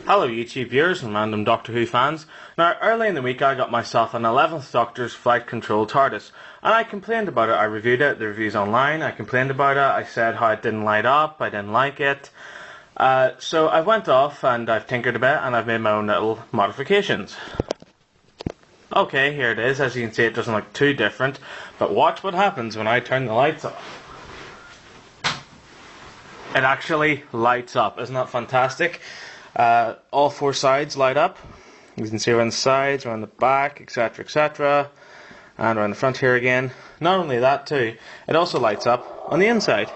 Hello YouTube viewers and random Doctor Who fans. Now early in the week I got myself an 11th Doctor's Flight Control TARDIS and I complained about it. I reviewed it, the reviews online, I complained about it, I said how it didn't light up, I didn't like it. So I went off and I've tinkered a bit and I've made my own little modifications. Okay, here it is. As you can see, it doesn't look too different, but watch what happens when I turn the lights off. It actually lights up. Isn't that fantastic? All four sides light up. You can see around the sides, around the back, etc, etc, and around the front here again. Not only that too, it also lights up on the inside.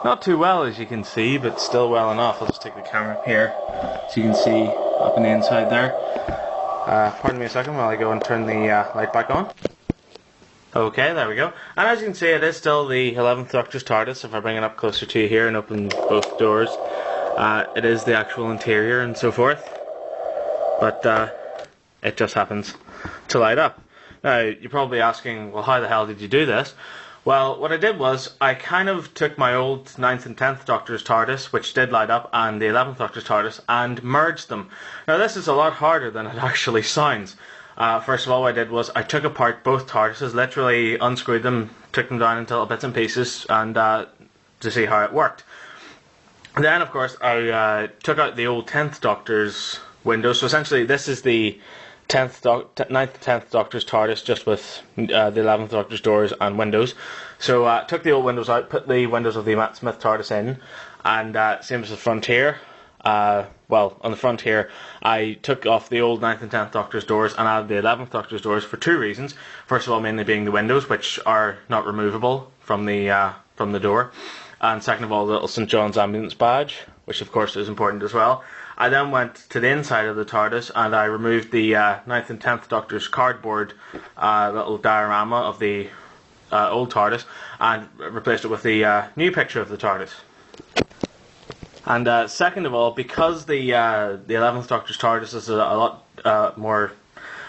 Not too well as you can see, but still well enough. I'll just take the camera up here so you can see up on the inside there. Pardon me a second while I go and turn the light back on. Okay, there we go. And as you can see, it is still the 11th Doctor's TARDIS. If I bring it up closer to you here and open both doors, it is the actual interior and so forth. But it just happens to light up. Now, you're probably asking, well, how the hell did you do this? Well, what I did was, I kind of took my old 9th and 10th Doctor's TARDIS, which did light up, and the 11th Doctor's TARDIS, and merged them. Now, this is a lot harder than it actually sounds. First of all, what I did was I took apart both TARDISes, literally unscrewed them, took them down into little bits and pieces, and to see how it worked. Then, of course, I took out the old 10th Doctor's windows. So essentially, this is the 9th and 10th Doctor's TARDIS, just with the 11th Doctor's doors and windows. So took the old windows out, put the windows of the Matt Smith TARDIS in, and same as the front here. Well, on the front here, I took off the old 9th and 10th Doctor's doors and added the 11th Doctor's doors for two reasons. First of all, mainly being the windows, which are not removable from the door. And second of all, the little St. John's Ambulance badge, which of course is important as well. I then went to the inside of the TARDIS and I removed the 9th and 10th Doctor's cardboard little diorama of the old TARDIS and replaced it with the new picture of the TARDIS. And second of all, because the 11th Doctor's TARDIS is a lot more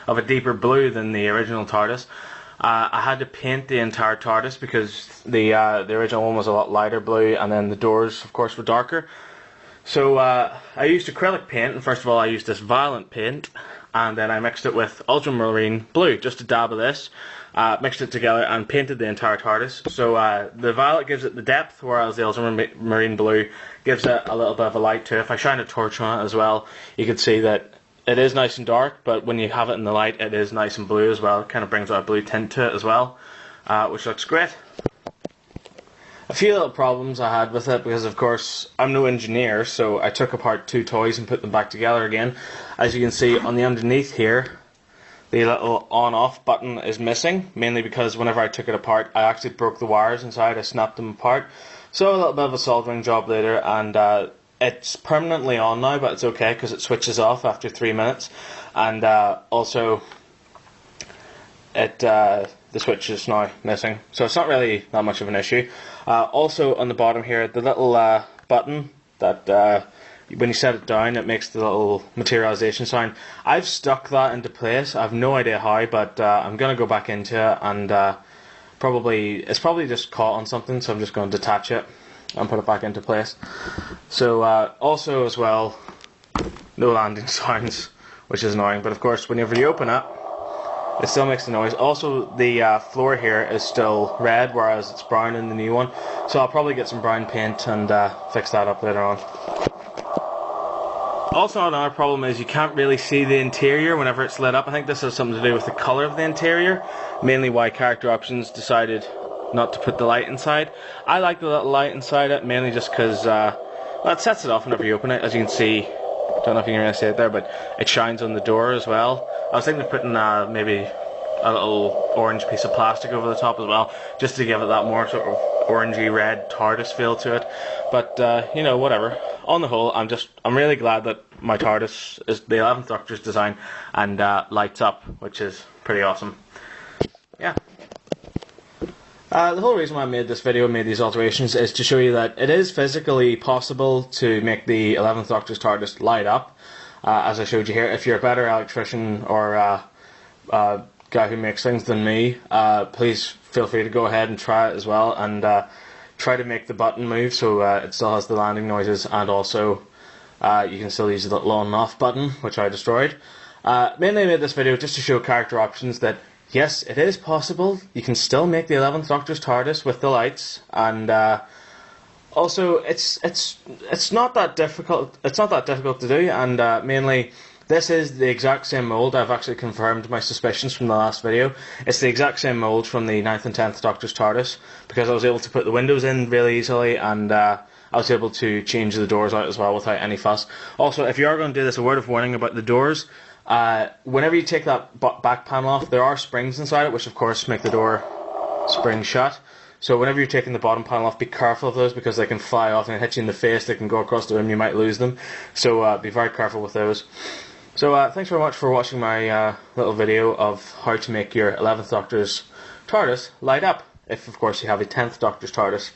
of a deeper blue than the original TARDIS, I had to paint the entire TARDIS because the original one was a lot lighter blue, and then the doors, of course, were darker. So I used acrylic paint, and first of all I used this Violet paint, and then I mixed it with ultramarine blue, just a dab of this. Mixed it together and painted the entire TARDIS. So the violet gives it the depth, whereas the ultramarine blue gives it a little bit of a light too. If I shine a torch on it as well, you can see that it is nice and dark, but when you have it in the light, it is nice and blue as well. It kind of brings out a blue tint to it as well, which looks great. A few little problems I had with it, because of course I'm no engineer, so I took apart two toys and put them back together again. As you can see on the underneath here, the little on-off button is missing, mainly because whenever I took it apart, I actually broke the wires inside, I snapped them apart. So a little bit of a soldering job later, and it's permanently on now, but it's okay because it switches off after 3 minutes. And also, the switch is now missing, so it's not really that much of an issue. Also on the bottom here, the little button that when you set it down, it makes the little materialization sign. I've stuck that into place. I have no idea how, but I'm going to go back into it, and it's probably just caught on something, so I'm just going to detach it and put it back into place. So also as well, no landing sounds, which is annoying, but of course whenever you open it, it still makes the noise. Also, the floor here is still red, whereas it's brown in the new one, so I'll probably get some brown paint and fix that up later on. Also, another problem is you can't really see the interior whenever it's lit up. I think this has something to do with the colour of the interior, mainly why Character Options decided not to put the light inside. I like the little light inside it, mainly just because well, it sets it off whenever you open it. As you can see, don't know if you can really see it there, but it shines on the door as well. I was thinking of putting maybe a little orange piece of plastic over the top as well, just to give it that more sort of orangey red TARDIS feel to it. But you know, whatever. On the whole, I'm really glad that my TARDIS is the 11th Doctor's design and lights up, which is pretty awesome. Yeah. The whole reason why I made this video, made these alterations, is to show you that it is physically possible to make the 11th Doctor's TARDIS light up, as I showed you here. If you're a better electrician or guy who makes things than me, please feel free to go ahead and try it as well, and try to make the button move so it still has the landing noises and also you can still use the little on and off button, which I destroyed. Mainly I made this video just to show character options that, yes, it is possible. You can still make the 11th Doctor's TARDIS with the lights, and also it's not that difficult. It's not that difficult to do, and mainly this is the exact same mold. I've actually confirmed my suspicions from the last video. It's the exact same mold from the 9th and 10th Doctor's TARDIS, because I was able to put the windows in really easily, and I was able to change the doors out as well without any fuss. Also, if you are going to do this, a word of warning about the doors. Whenever you take that back panel off, there are springs inside it, which of course make the door spring shut. So whenever you're taking the bottom panel off, be careful of those, because they can fly off and hit you in the face. They can go across the room, you might lose them. So be very careful with those. So thanks very much for watching my little video of how to make your 11th Doctor's TARDIS light up, if of course you have a 10th Doctor's TARDIS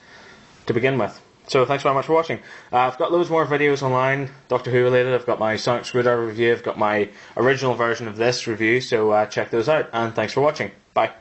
to begin with. So thanks very much for watching. I've got loads more videos online, Doctor Who related. I've got my Sonic Screwdriver review, I've got my original version of this review, so check those out, and thanks for watching. Bye.